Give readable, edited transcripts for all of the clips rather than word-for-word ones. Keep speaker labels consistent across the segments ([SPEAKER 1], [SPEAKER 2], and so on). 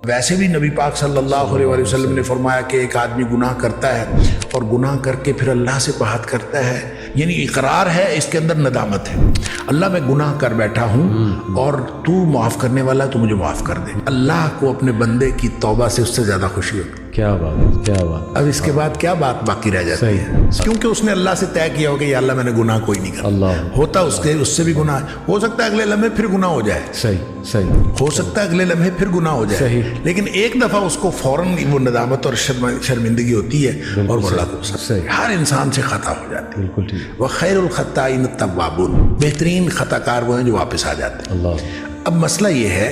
[SPEAKER 1] ویسے بھی نبی پاک صلی اللہ علیہ وسلم نے فرمایا کہ ایک آدمی گناہ کرتا ہے اور گناہ کر کے پھر اللہ سے بات کرتا ہے، یعنی اقرار ہے، اس کے اندر ندامت ہے، اللہ میں گناہ کر بیٹھا ہوں اور تو معاف کرنے والا ہے تو مجھے معاف کر دے۔ اللہ کو اپنے بندے کی توبہ سے اس سے زیادہ خوشی ہوتی ہے۔
[SPEAKER 2] کیا بات ہے، کیا بات۔
[SPEAKER 1] اب اس کے بعد کیا بات باقی رہ جاتی ہے؟ کیونکہ اس نے اللہ سے طے کیا ہو کہ یا اللہ میں نے گناہ کوئی نہیں کرا۔
[SPEAKER 2] اللہ
[SPEAKER 1] ہوتا اس سے بھی گناہ ہو سکتا ہے، اگلے لمحے پھر گناہ ہو جائے،
[SPEAKER 2] صحیح
[SPEAKER 1] ہو سکتا ہے اگلے لمحے پھر گناہ ہو جائے،
[SPEAKER 2] صحیح، لیکن
[SPEAKER 1] ایک دفعہ اس کو فوراً وہ ندامت اور شرمندگی ہوتی ہے اور وہ اللہ کو صحیح، ہر انسان سے خطا ہو جاتی ہے۔
[SPEAKER 2] بالکل ٹھیک۔
[SPEAKER 1] وخیر الخطائین التوابون، بہترین خطا کار وہ ہیں جو واپس آ جاتے ہیں۔
[SPEAKER 2] اللہ۔
[SPEAKER 1] اب مسئلہ یہ ہے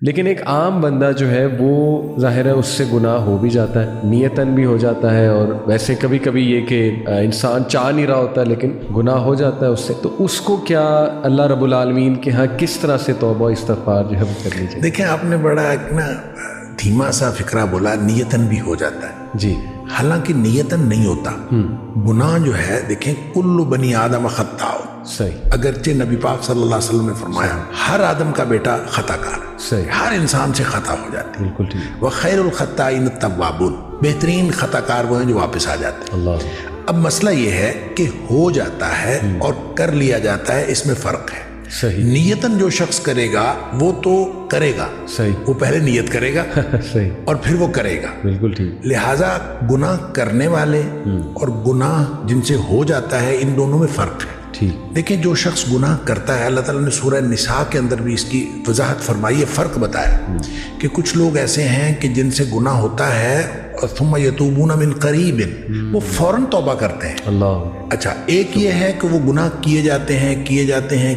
[SPEAKER 2] لیکن ایک عام بندہ جو ہے وہ ظاہر ہے اس سے گناہ ہو بھی جاتا ہے، نیتاً بھی ہو جاتا ہے، اور ویسے کبھی کبھی یہ کہ انسان چاہ نہیں رہا ہوتا لیکن گناہ ہو جاتا ہے اس سے، تو اس کو کیا اللہ رب العالمین کے ہاں کس طرح سے توبہ استغفار جو ہے وہ کرنی چاہیے؟
[SPEAKER 1] دیکھیں، آپ نے بڑا ایک نا دھیما سا فکرہ بولا، نیتاً بھی ہو جاتا ہے
[SPEAKER 2] جی،
[SPEAKER 1] حالانکہ نیتاً نہیں ہوتا۔ گناہ جو ہے دیکھیں، کل بنی آدم خطاء،
[SPEAKER 2] صحیح،
[SPEAKER 1] اگرچہ نبی پاک صلی اللہ علیہ وسلم نے فرمایا ہر آدم کا بیٹا خطا کار ہے،
[SPEAKER 2] صحیح،
[SPEAKER 1] ہر انسان سے خطا ہو جاتی ہے۔
[SPEAKER 2] بالکل ٹھیک۔
[SPEAKER 1] وخیر الخطائین التوابون، بہترین خطا کار وہ ہیں جو واپس آ جاتے ہیں۔
[SPEAKER 2] اللہ۔
[SPEAKER 1] اب مسئلہ یہ ہے کہ ہو جاتا ہے اور کر لیا جاتا ہے، اس میں فرق ہے۔
[SPEAKER 2] صحیح،
[SPEAKER 1] نیتاً جو شخص کرے گا وہ تو کرے گا،
[SPEAKER 2] صحیح،
[SPEAKER 1] وہ پہلے نیت کرے گا
[SPEAKER 2] صحیح،
[SPEAKER 1] اور پھر وہ کرے گا،
[SPEAKER 2] بالکل ٹھیک۔
[SPEAKER 1] لہٰذا گناہ کرنے والے اور گناہ جن سے ہو جاتا ہے ان دونوں میں فرق ہے۔
[SPEAKER 2] ٹھیک،
[SPEAKER 1] دیکھیں، جو شخص گناہ کرتا ہے، اللہ تعالیٰ نے سورہ نساء کے اندر بھی اس کی وضاحت فرمائی ہے، فرق بتایا کہ کچھ لوگ ایسے ہیں کہ جن سے گناہ ہوتا ہے ثم یتوبون من قریب، وہ فوراً توبہ کرتے ہیں۔
[SPEAKER 2] اللہ۔
[SPEAKER 1] اچھا، ایک یہ ہے کہ وہ گناہ کیے جاتے ہیں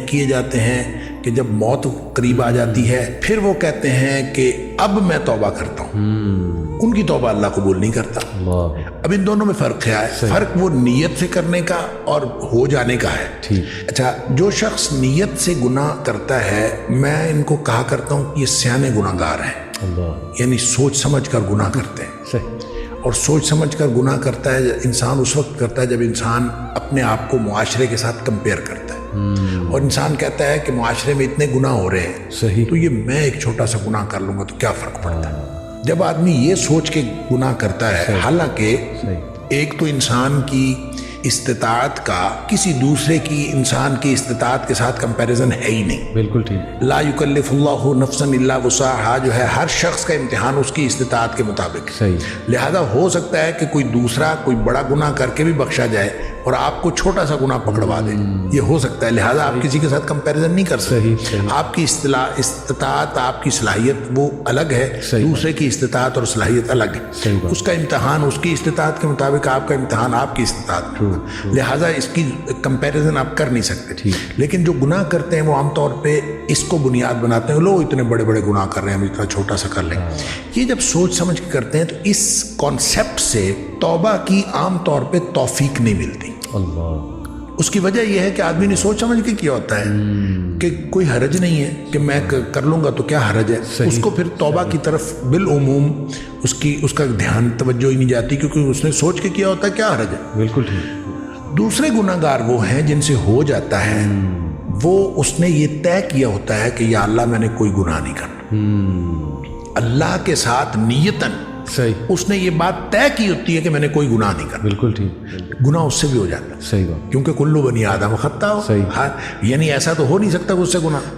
[SPEAKER 1] کہ جب موت قریب آ جاتی ہے پھر وہ کہتے ہیں کہ اب میں توبہ کرتا ہوں، ان کی توبہ اللہ قبول نہیں کرتا۔
[SPEAKER 2] اللہ۔
[SPEAKER 1] اب ان دونوں میں فرق ہے، فرق وہ نیت سے کرنے کا اور ہو جانے کا ہے۔
[SPEAKER 2] ٹھیک۔
[SPEAKER 1] اچھا، جو شخص نیت سے گناہ کرتا ہے، میں ان کو کہا کرتا ہوں کہ یہ سیانے گناہ گار ہیں،
[SPEAKER 2] اللہ،
[SPEAKER 1] یعنی سوچ سمجھ کر گناہ کرتے ہیں۔
[SPEAKER 2] صحیح،
[SPEAKER 1] اور سوچ سمجھ کر گناہ کرتا ہے انسان اس وقت کرتا ہے جب انسان اپنے آپ کو معاشرے کے ساتھ کمپیئر کرتا ہے، اور انسان کہتا ہے کہ معاشرے میں اتنے گناہ ہو رہے ہیں،
[SPEAKER 2] صحیح،
[SPEAKER 1] تو یہ میں ایک چھوٹا سا گناہ کر لوں گا تو کیا فرق پڑتا ہے۔ جب آدمی یہ سوچ کے گناہ کرتا ہے، حالانکہ ایک تو انسان کی استطاعت کا کسی دوسرے کی انسان کی استطاعت کے ساتھ کمپیریزن ہے ہی نہیں۔
[SPEAKER 2] بالکل ٹھیک۔
[SPEAKER 1] لا یکلف اللہ نفسا الا وسعہا جو ہے، ہر شخص کا امتحان اس کی استطاعت کے مطابق ہے۔
[SPEAKER 2] صحیح،
[SPEAKER 1] لہذا ہو سکتا ہے کہ کوئی دوسرا کوئی بڑا گناہ کر کے بھی بخشا جائے اور آپ کو چھوٹا سا گناہ پکڑوا دے، یہ ہو سکتا ہے۔ لہذا آپ کسی کے ساتھ کمپیریزن نہیں کر سکتے۔ آپ کی استطاعت، آپ کی صلاحیت وہ الگ ہے، دوسرے کی استطاعت اور صلاحیت الگ ہے۔ اس کا امتحان اس کی استطاعت کے مطابق، آپ کا امتحان آپ کی استطاعت، لہٰذا اس کی کمپیریزن آپ کر نہیں سکتے۔ لیکن جو گناہ کرتے ہیں وہ عام طور پہ اس کو بنیاد بناتے ہیں، لوگ اتنے بڑے بڑے گناہ کر رہے ہیں، ہم اتنا چھوٹا سا کر لیں۔ یہ جب سوچ سمجھ کے کرتے ہیں تو اس کانسیپٹ سے توبہ کی عام طور پہ توفیق نہیں ملتی۔
[SPEAKER 2] اللہ۔
[SPEAKER 1] اس کی وجہ یہ ہے کہ آدمی نے سوچ سمجھ کے کیا ہوتا ہے کہ کوئی حرج نہیں ہے کہ میں کر لوں گا تو کیا حرج ہے، اس کو پھر توبہ کی طرف بالعموم اس کا دھیان توجہ ہی نہیں جاتی، کیونکہ اس نے سوچ کے کیا ہوتا ہے کیا حرج ہے۔
[SPEAKER 2] بالکل ٹھیک۔
[SPEAKER 1] دوسرے گناہ گار وہ ہیں جن سے ہو جاتا ہے، وہ اس نے یہ طے کیا ہوتا ہے کہ یا اللہ میں نے کوئی گناہ نہیں کرنا، اللہ کے ساتھ نیتاً
[SPEAKER 2] صحیح،
[SPEAKER 1] اس نے یہ بات طے کی ہوتی ہے کہ میں نے کوئی گناہ نہیں کرنا۔
[SPEAKER 2] بالکل ٹھیک۔
[SPEAKER 1] گناہ اس سے بھی ہو جاتا ہے،
[SPEAKER 2] صحیح بات،
[SPEAKER 1] کیونکہ کلو بنی آدم خطاء، یعنی ایسا تو ہو نہیں سکتا کہ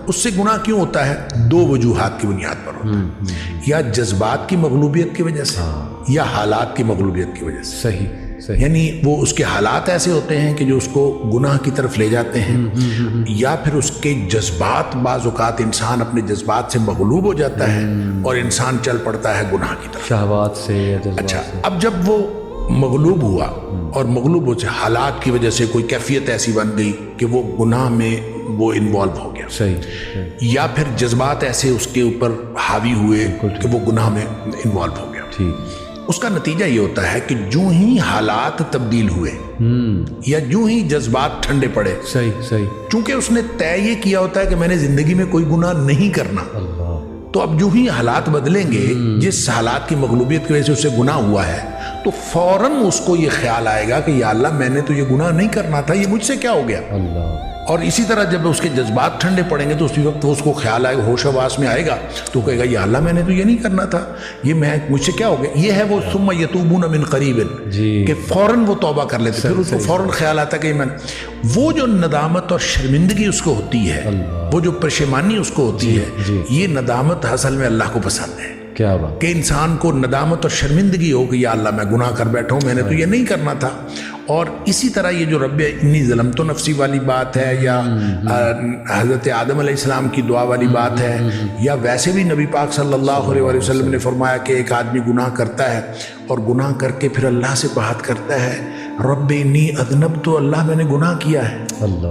[SPEAKER 1] اس سے گناہ کیوں ہوتا ہے؟ دو وجوہات کی بنیاد پر ہوتا ہے، یا جذبات کی مغلوبیت کی وجہ سے یا حالات کی مغلوبیت کی وجہ سے۔
[SPEAKER 2] صحیح،
[SPEAKER 1] یعنی وہ اس کے حالات ایسے ہوتے ہیں کہ جو اس کو گناہ کی طرف لے جاتے ہیں، یا پھر اس کے جذبات، بعض اوقات انسان اپنے جذبات سے مغلوب ہو جاتا ہے اور انسان چل پڑتا ہے گناہ کی طرف،
[SPEAKER 2] شہوات سے یا جذبات سے۔
[SPEAKER 1] اچھا، اب جب وہ مغلوب ہوا اور مغلوب ہو سے حالات کی وجہ سے کوئی کیفیت ایسی بن گئی کہ وہ گناہ میں وہ انوالو ہو گیا،
[SPEAKER 2] صحیح،
[SPEAKER 1] یا پھر جذبات ایسے اس کے اوپر حاوی ہوئے کہ وہ گناہ میں انوالو ہو گیا،
[SPEAKER 2] ٹھیک،
[SPEAKER 1] اس کا نتیجہ یہ ہوتا ہے کہ جو ہی حالات تبدیل ہوئے یا جو ہی جذبات ٹھنڈے پڑے،
[SPEAKER 2] صحیح،
[SPEAKER 1] چونکہ اس نے طے یہ کیا ہوتا ہے کہ میں نے زندگی میں کوئی گناہ نہیں کرنا،
[SPEAKER 2] اللہ،
[SPEAKER 1] تو اب جو ہی حالات بدلیں گے، جس حالات کی مغلوبیت کی وجہ سے اسے گناہ ہوا ہے، تو فوراً اس کو یہ خیال آئے گا کہ یا اللہ میں نے تو یہ گناہ نہیں کرنا تھا، یہ مجھ سے کیا ہو گیا۔
[SPEAKER 2] اللہ،
[SPEAKER 1] اور اسی طرح جب اس کے جذبات ٹھنڈے پڑیں گے تو اسی وقت وہ اس کو خیال آئے گا، ہوش حواس میں آئے گا تو کہے گا یا اللہ میں نے تو یہ نہیں کرنا تھا، یہ میں مجھ سے کیا ہو گیا. یہ ہے وہ ثم یتوبون من قریب کہ فوراً وہ توبہ کر لیتے، پھر اس کو فوراً خیال آتا کہ میں وہ جو ندامت اور شرمندگی اس کو ہوتی ہے، وہ جو پشیمانی اس کو ہوتی ہے، یہ ندامت اصل میں اللہ کو پسند ہے.
[SPEAKER 2] کیا بات
[SPEAKER 1] کہ انسان کو ندامت اور شرمندگی ہو کہ یا اللہ میں گناہ کر بیٹھا ہوں، میں نے تو یہ نہیں کرنا تھا. اور اسی طرح یہ جو رب انی ظلمت نفسی والی بات ہے، یا حضرت آدم علیہ السلام کی دعا والی بات ہے، یا ویسے بھی نبی پاک صلی اللہ علیہ وسلم نے فرمایا کہ ایک آدمی گناہ کرتا ہے اور گناہ کر کے پھر اللہ سے بات کرتا ہے رب انی اذنبت، تو اللہ میں نے گناہ کیا ہے.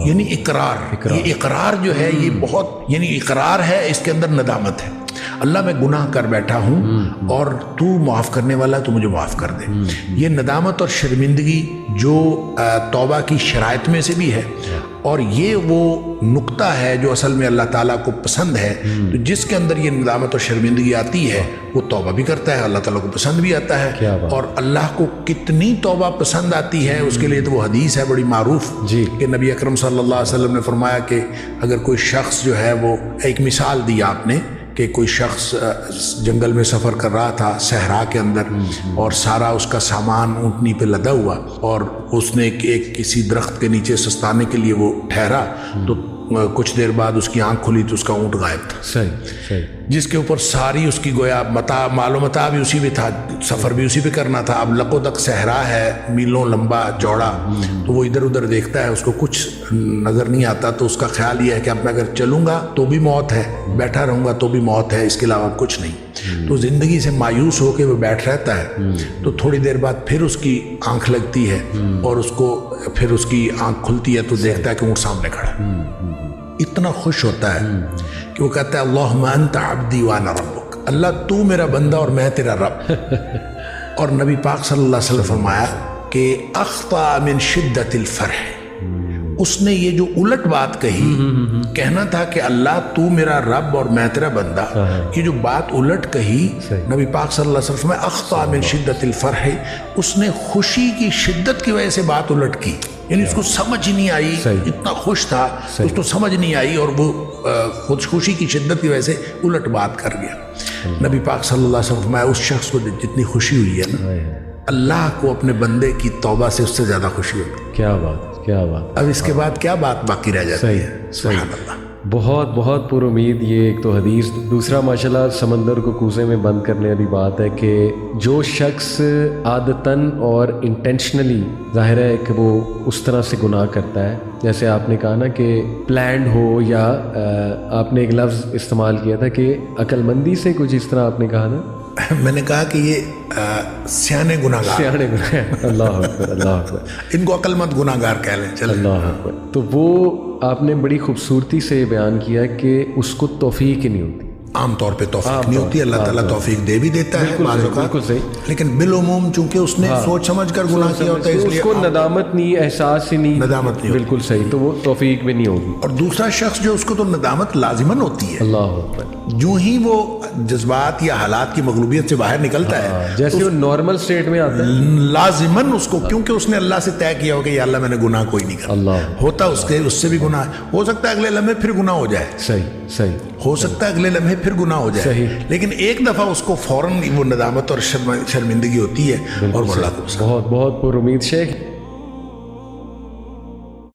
[SPEAKER 1] یعنی اقرار، یہ اقرار جو ہے یہ بہت، یعنی اقرار ہے، اس کے اندر ندامت ہے. اللہ میں گناہ کر بیٹھا ہوں اور تو معاف کرنے والا تو مجھے معاف کر دے. یہ ندامت اور شرمندگی جو توبہ کی شرائط میں سے بھی ہے، اور یہ وہ نقطہ ہے جو اصل میں اللہ تعالیٰ کو پسند ہے. تو جس کے اندر یہ ندامت اور شرمندگی آتی ہے وہ توبہ بھی کرتا ہے، اللہ تعالیٰ کو پسند بھی آتا ہے. اور اللہ کو کتنی توبہ پسند آتی ہے اس کے لیے تو وہ حدیث ہے بڑی معروف کہ نبی اکرم صلی اللہ علیہ وسلم نے فرمایا کہ اگر کوئی شخص جو ہے وہ، ایک مثال دی آپ نے کہ کوئی شخص جنگل میں سفر کر رہا تھا صحرا کے اندر، اور سارا اس کا سامان اونٹنی پہ لدا ہوا، اور اس نے ایک کسی درخت کے نیچے سستانے کے لیے وہ ٹھہرا، تو کچھ دیر بعد اس کی آنکھ کھلی تو اس کا اونٹ غائب تھا.
[SPEAKER 2] صحیح.
[SPEAKER 1] جس کے اوپر ساری اس کی گویا مال و متاع بھی اسی پہ تھا، سفر بھی اسی پہ کرنا تھا. اب لقو تک صحرا ہے، میلوں لمبا چوڑا، تو وہ ادھر ادھر دیکھتا ہے، اس کو کچھ نظر نہیں آتا. تو اس کا خیال یہ ہے کہ اب میں اگر چلوں گا تو بھی موت ہے، بیٹھا رہوں گا تو بھی موت ہے، اس کے علاوہ کچھ نہیں. تو زندگی سے مایوس ہو کے وہ بیٹھ رہتا ہے. تو تھوڑی دیر بعد پھر اس کی آنکھ لگتی ہے، اور اس کو پھر اس کی آنکھ کھلتی ہے تو دیکھتا ہے کہ اونٹ سامنے کھڑا ہے. اتنا خوش ہوتا ہے کہ وہ کہتا ہے اللہم انت عبدی وانا ربک، اللہ تو میرا بندہ اور میں تیرا رب. اور نبی پاک صلی اللہ علیہ وسلم فرمایا کہ اخطا من شدت الفرح، اس نے یہ جو الٹ بات کہی، کہنا تھا کہ اللہ تو میرا رب اور میں تیرا بندہ، یہ جو بات الٹ کہی نبی پاک صلی اللہ علیہ وسلم فرمایا اخطا من شدت الفرح، اس نے خوشی کی شدت کی وجہ سے بات الٹ کی. یعنی اس کو سمجھ ہی نہیں آئی، اتنا خوش تھا اس کو سمجھ نہیں آئی، اور وہ خوشی کی شدت کی وجہ سے الٹ بات کر گیا. نبی پاک صلی اللہ علیہ وسلم فرمایا اس شخص کو جتنی خوشی ہوئی ہے نا، اللہ کو اپنے بندے کی توبہ سے اس سے زیادہ خوشی ہوتی.
[SPEAKER 2] کیا بات، کیا بات.
[SPEAKER 1] اب اس کے بعد کیا بات باقی رہ جاتی ہے. سبحان اللہ.
[SPEAKER 2] بہت بہت پر امید. یہ ایک تو حدیث، دوسرا ماشاءاللہ سمندر کو کوزے میں بند کرنے والی بات ہے کہ جو شخص عادتاً اور انٹینشنلی، ظاہر ہے کہ وہ اس طرح سے گناہ کرتا ہے، جیسے آپ نے کہا نا کہ پلانڈ ہو، یا آپ نے ایک لفظ استعمال کیا تھا کہ عقل مندی سے، کچھ اس طرح آپ نے کہا نا.
[SPEAKER 1] میں نے کہا کہ یہ سیانے گناہ گار،
[SPEAKER 2] سیانے گناہ. اللہ اکبر، اللہ اکبر.
[SPEAKER 1] ان کو عقل مند گناہ گار کہہ لیں. چلیں.
[SPEAKER 2] اللہ اکبر. تو وہ آپ نے بڑی خوبصورتی سے بیان کیا کہ اس کو توفیق ہی نہیں ہوتی.
[SPEAKER 1] عام طور پہ توفیق نہیں ہوتی، اللہ تعالیٰ توفیق دے بھی دیتا ہے بعض اوقات،
[SPEAKER 2] بالکل صحیح،
[SPEAKER 1] لیکن بالعموم چونکہ اس نے سوچ سمجھ کر گناہ کیا ہوتا ہے، اس لیے
[SPEAKER 2] اس کو ندامت نہیں، احساس ہی نہیں،
[SPEAKER 1] ندامت نہیں.
[SPEAKER 2] بالکل صحیح. تو وہ توفیق بھی نہیں ہوگی.
[SPEAKER 1] اور دوسرا شخص جو اس کو تو ندامت لازماً ہوتی ہے.
[SPEAKER 2] اللہ اکبر.
[SPEAKER 1] جو ہی وہ جذبات یا حالات کی مغلوبیت سے باہر نکلتا ہے،
[SPEAKER 2] جیسے وہ نارمل اسٹیٹ میں آتا ہے،
[SPEAKER 1] لازماً اس کو، کیونکہ اس نے اللہ سے طے کیا ہو کہ یا اللہ میں نے گناہ کوئی نہیں کرنا.
[SPEAKER 2] اللہ
[SPEAKER 1] ہوتا اس سے بھی گناہ ہو سکتا ہے اگلے لمحے پھر گناہ ہو جائے.
[SPEAKER 2] صحیح.
[SPEAKER 1] ہو سکتا ہے اگلے لمحے پھر گناہ ہو جائے، لیکن ایک دفعہ اس کو فوراً وہ ندامت اور شرمندگی ہوتی ہے، اور وہ اللہ کو
[SPEAKER 2] بہت بہت پر امید. شیخ